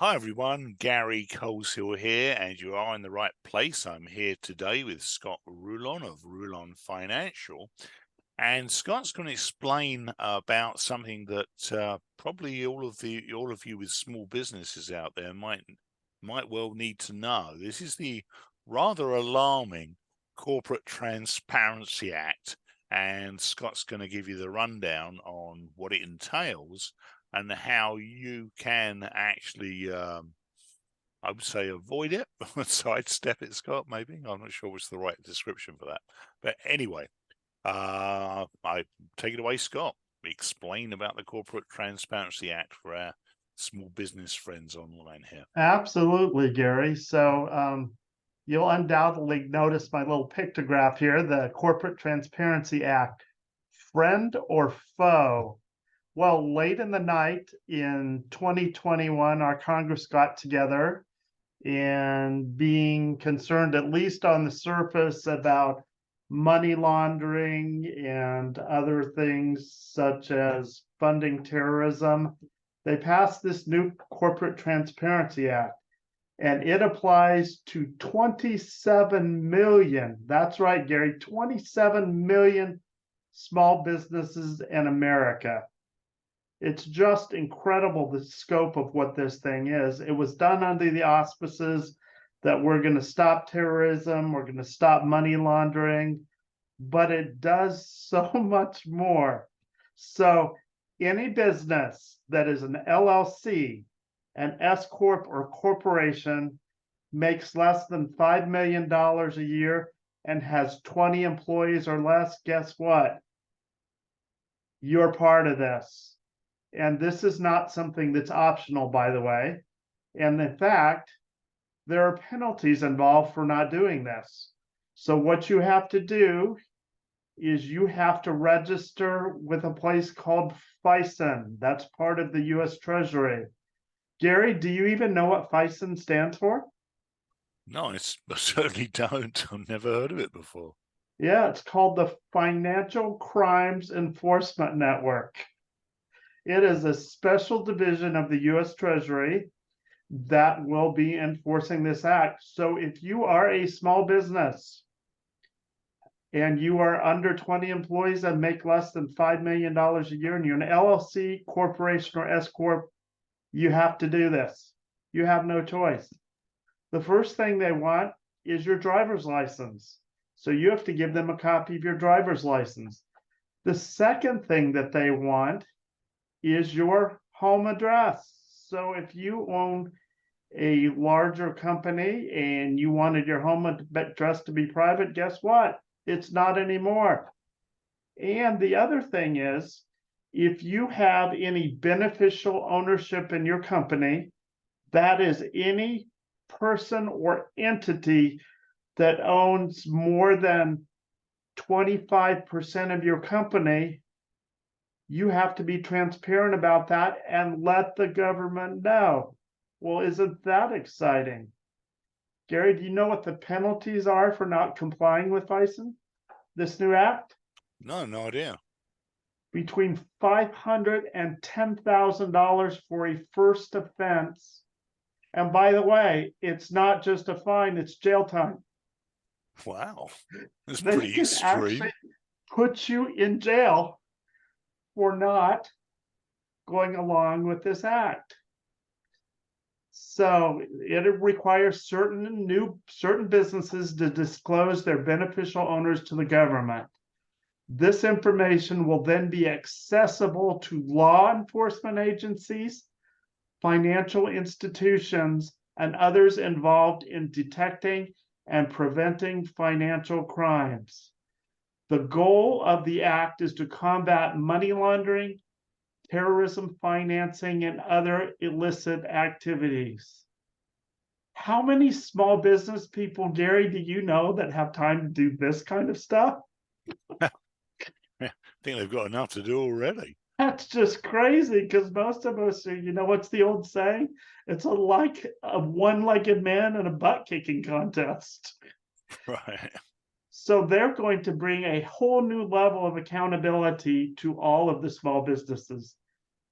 Hi everyone, Gary Coleshill here, and you are in the right place. I'm here today with Scott Rulon of Rulon Financial, and Scott's going to explain about something that probably all of you with small businesses out there might well need to know. This is the rather alarming Corporate Transparency Act, and Scott's going to give you the rundown on what it entails and how you can actually, I would say, avoid it, sidestep it, Scott, maybe. I'm not sure what's the right description for that. But anyway, I take it away, Scott. Explain about the Corporate Transparency Act for our small business friends online here. Absolutely, Gary. So you'll undoubtedly notice my little pictograph here, the Corporate Transparency Act. Friend or foe? Well, late in the night in 2021, our Congress got together and being concerned, at least on the surface, about money laundering and other things such as funding terrorism, they passed this new Corporate Transparency Act, and it applies to 27 million. That's right, Gary, 27 million small businesses in America. It's just incredible the scope of what this thing is. It was done under the auspices that we're going to stop terrorism, we're going to stop money laundering, but it does so much more. So any business that is an LLC, an S Corp or corporation, makes less than $5 million a year and has 20 employees or less, guess what? You're part of this. And this is not something that's optional, by the way. And in fact, there are penalties involved for not doing this. So what you have to do is you have to register with a place called FISN. That's part of the US Treasury. Gary, do you even know what FISN stands for? No, I certainly don't. I've never heard of it before. Yeah, it's called the Financial Crimes Enforcement Network. It is a special division of the US Treasury that will be enforcing this act. So if you are a small business and you are under 20 employees and make less than $5 million a year and you're an LLC, corporation, or S Corp, you have to do this. You have no choice. The first thing they want is your driver's license. So you have to give them a copy of your driver's license. The second thing that they want is your home address. So if you own a larger company and you wanted your home address to be private, guess what? It's not anymore. And the other thing is, if you have any beneficial ownership in your company, that is any person or entity that owns more than 25% of your company, you have to be transparent about that and let the government know. Well, isn't that exciting? Gary, do you know what the penalties are for not complying with FISN, this new act? No, no idea. Between $500 and $10,000 for a first offense. And by the way, it's not just a fine, it's jail time. Wow, that's They pretty can extreme. actually put you in jail for not going along with this act. So it requires certain businesses to disclose their beneficial owners to the government. This information will then be accessible to law enforcement agencies, financial institutions, and others involved in detecting and preventing financial crimes. The goal of the act is to combat money laundering, terrorism financing, and other illicit activities. How many small business people, Gary, do you know that have time to do this kind of stuff? I think they've got enough to do already. That's just crazy because most of us are, what's the old saying? It's like a one-legged man in a butt-kicking contest. Right. So they're going to bring a whole new level of accountability to all of the small businesses.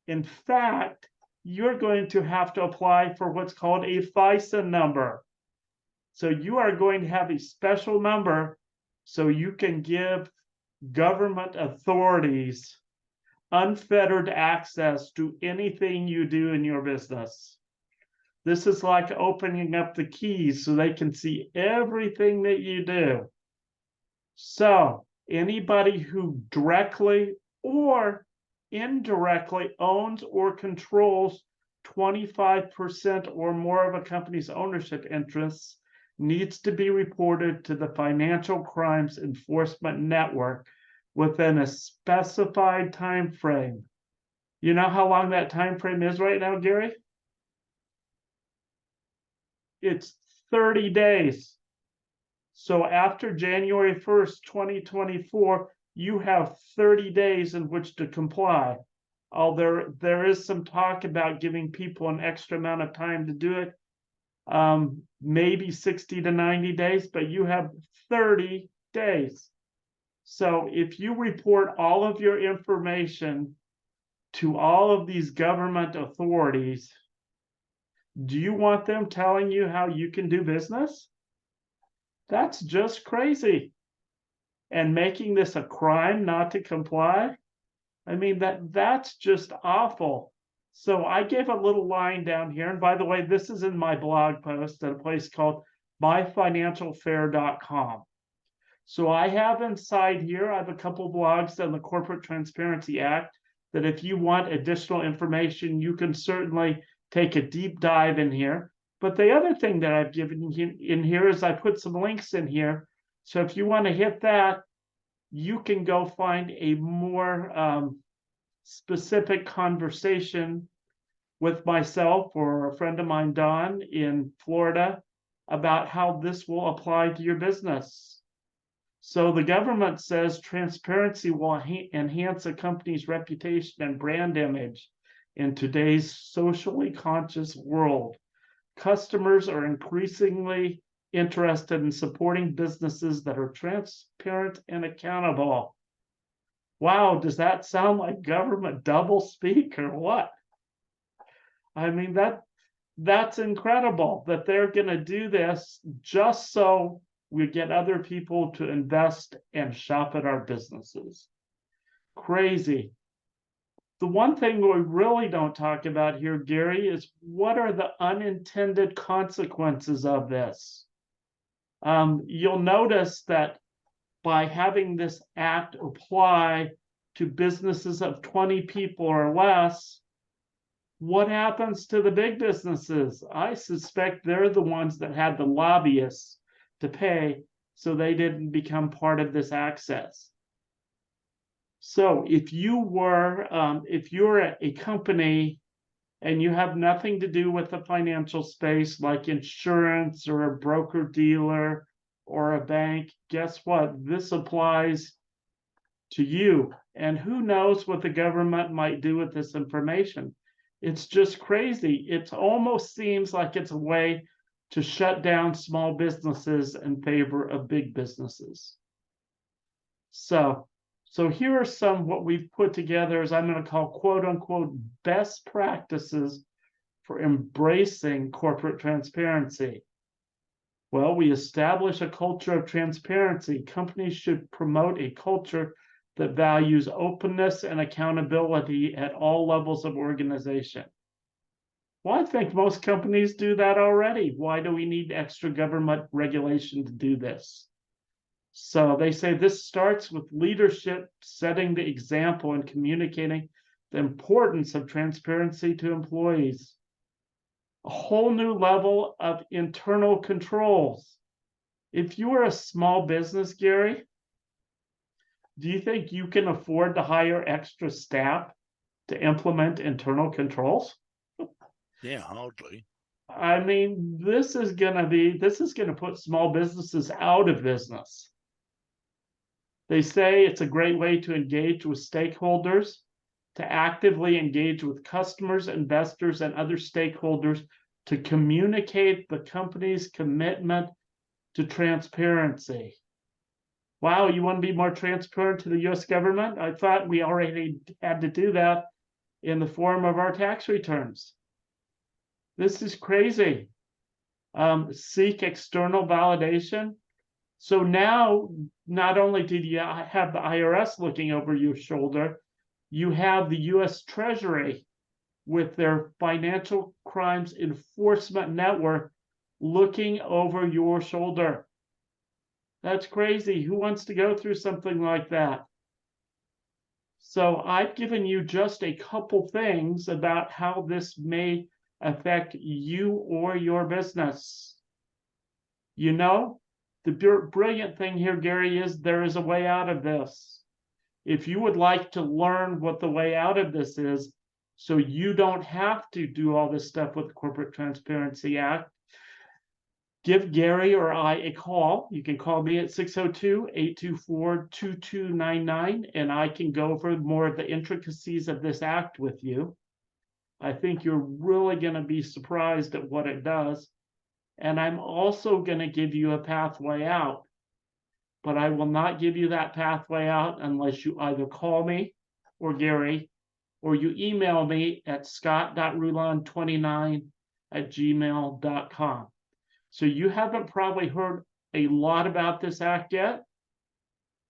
In fact, you're going to have to apply for what's called a FISA number. So you are going to have a special number so you can give government authorities unfettered access to anything you do in your business. This is like opening up the keys so they can see everything that you do. So anybody who directly or indirectly owns or controls 25% or more of a company's ownership interests needs to be reported to the Financial Crimes Enforcement Network within a specified time frame. You know how long that time frame is right now, Gary? It's 30 days. So after January 1st, 2024, you have 30 days in which to comply. There is some talk about giving people an extra amount of time to do it, maybe 60 to 90 days, but you have 30 days. So if you report all of your information to all of these government authorities, do you want them telling you how you can do business? That's just crazy. And making this a crime not to comply? I mean, that's just awful. So I gave a little line down here. And by the way, this is in my blog post at a place called myfinancialfair.com. So I have inside here, I have a couple blogs on the Corporate Transparency Act that if you want additional information, you can certainly take a deep dive in here. But the other thing that I've given in here is I put some links in here. So if you want to hit that, you can go find a more specific conversation with myself or a friend of mine, Dohn, in Florida, about how this will apply to your business. So the government says transparency will enhance a company's reputation and brand image in today's socially conscious world. Customers are increasingly interested in supporting businesses that are transparent and accountable. Wow, does that sound like government doublespeak or what? I mean, that's incredible that they're going to do this just so we get other people to invest and shop at our businesses. Crazy. The one thing we really don't talk about here, Gary, is what are the unintended consequences of this? You'll notice that by having this act apply to businesses of 20 people or less, what happens to the big businesses? I suspect they're the ones that had the lobbyists to pay, so they didn't become part of this access. So if you're a company and you have nothing to do with the financial space, like insurance or a broker dealer or a bank, guess what? This applies to you. And who knows what the government might do with this information? It's just crazy. It almost seems like it's a way to shut down small businesses in favor of big businesses. So here are some what we've put together as I'm going to call quote unquote best practices for embracing corporate transparency. Well, we establish a culture of transparency. Companies should promote a culture that values openness and accountability at all levels of organization. Well, I think most companies do that already. Why do we need extra government regulation to do this? So they say this starts with leadership setting the example and communicating the importance of transparency to employees. A whole new level of internal controls. If you are a small business, Gary, do you think you can afford to hire extra staff to implement internal controls? Yeah, hardly. I mean, this is going to put small businesses out of business. They say it's a great way to engage with stakeholders, to actively engage with customers, investors, and other stakeholders to communicate the company's commitment to transparency. Wow, you want to be more transparent to the US government? I thought we already had to do that in the form of our tax returns. This is crazy. Seek external validation. So now, not only did you have the IRS looking over your shoulder, you have the US Treasury with their Financial Crimes Enforcement Network looking over your shoulder. That's crazy. Who wants to go through something like that? So I've given you just a couple things about how this may affect you or your business. You know, the brilliant thing here, Gary, is there is a way out of this. If you would like to learn what the way out of this is, so you don't have to do all this stuff with the Corporate Transparency Act, give Gary or I a call. You can call me at 602-824-2299, and I can go over more of the intricacies of this act with you. I think you're really going to be surprised at what it does. And I'm also going to give you a pathway out. But I will not give you that pathway out unless you either call me or Gary, or you email me at scott.rulon29@gmail.com. So you haven't probably heard a lot about this act yet,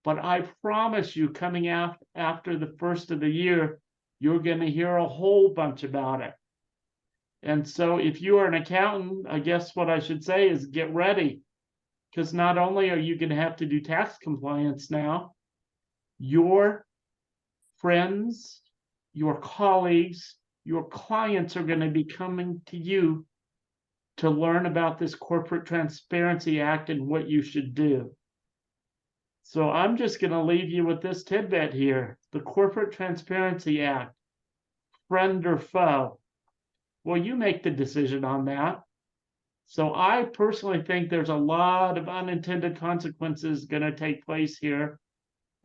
but I promise you coming out after the first of the year, you're going to hear a whole bunch about it. And so if you are an accountant, I guess what I should say is get ready, because not only are you going to have to do tax compliance now, your friends, your colleagues, your clients are going to be coming to you to learn about this Corporate Transparency Act and what you should do. So I'm just going to leave you with this tidbit here. The Corporate Transparency Act, friend or foe? Well, you make the decision on that. So I personally think there's a lot of unintended consequences going to take place here.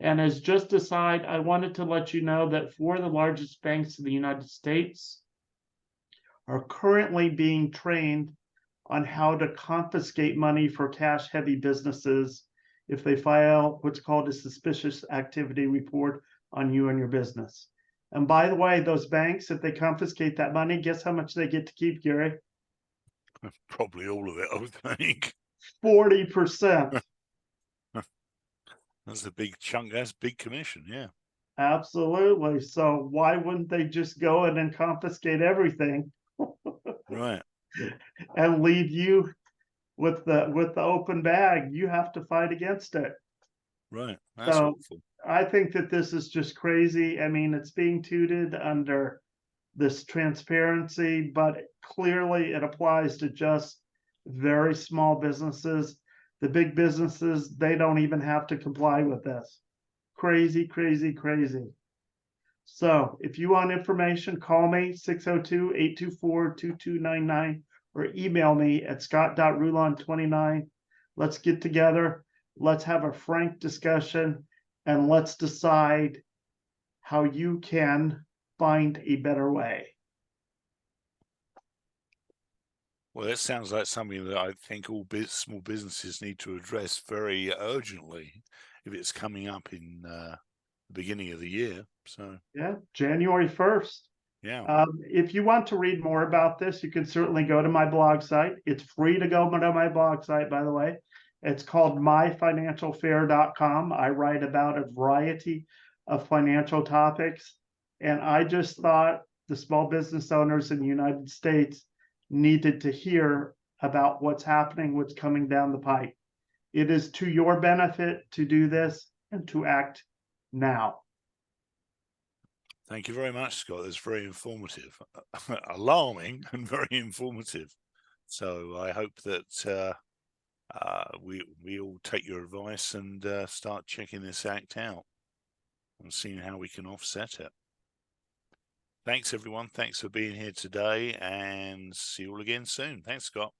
And as just a side, I wanted to let you know that 4 of the largest banks in the United States are currently being trained on how to confiscate money for cash-heavy businesses if they file what's called a suspicious activity report on you and your business. And by the way, those banks, if they confiscate that money, guess how much they get to keep, Gary? Probably all of it, I would think. 40%. That's a big chunk. That's big commission, yeah. Absolutely. So why wouldn't they just go in and confiscate everything? Right. And leave you with the open bag? You have to fight against it. Right. That's So awful. I think that this is just crazy. I mean, it's being touted under this transparency, but clearly it applies to just very small businesses. The big businesses, they don't even have to comply with this. Crazy, crazy, crazy. So if you want information, call me 602-824-2299 or email me at scott.rulon29. Let's get together. Let's have a frank discussion and let's decide how you can find a better way. Well, that sounds like something that I think all small businesses need to address very urgently if it's coming up in the beginning of the year. So yeah, January 1st. Yeah. If you want to read more about this, you can certainly go to my blog site. It's free to go to my blog site, by the way. It's called myfinancialfair.com. I write about a variety of financial topics. And I just thought the small business owners in the United States needed to hear about what's happening, what's coming down the pipe. It is to your benefit to do this and to act now. Thank you very much, Scott. That's very informative, alarming and very informative. So I hope that we all take your advice and start checking this act out and seeing how we can offset it. Thanks, everyone. Thanks for being here today, and see you all again soon. Thanks, Scott.